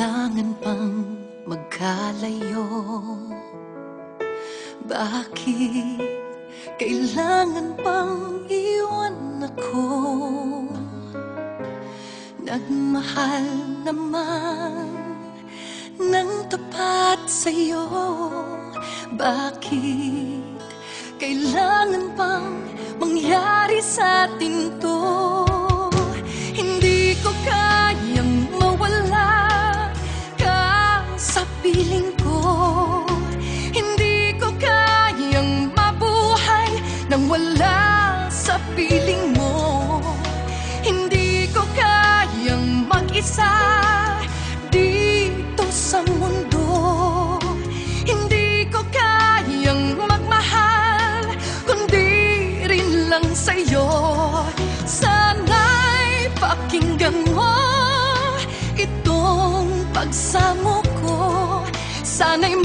kailangan pang magkalayo? Bakit kailangan pang iwan ako? Nagmahal naman ng tapat sa'yo. Bakit kailangan pang mangyari sa atin to? Hindi ko kayang mawala ka sa piling ko. Hindi ko kayang mabuhay nang wala sa piling mo. Hindi ko kayang mag-isa dito sa mundo. Hindi ko kayang magmahal kundi rin lang sa'yo. Sana'y pakinggan mo itong pagsamo ko. Sana'y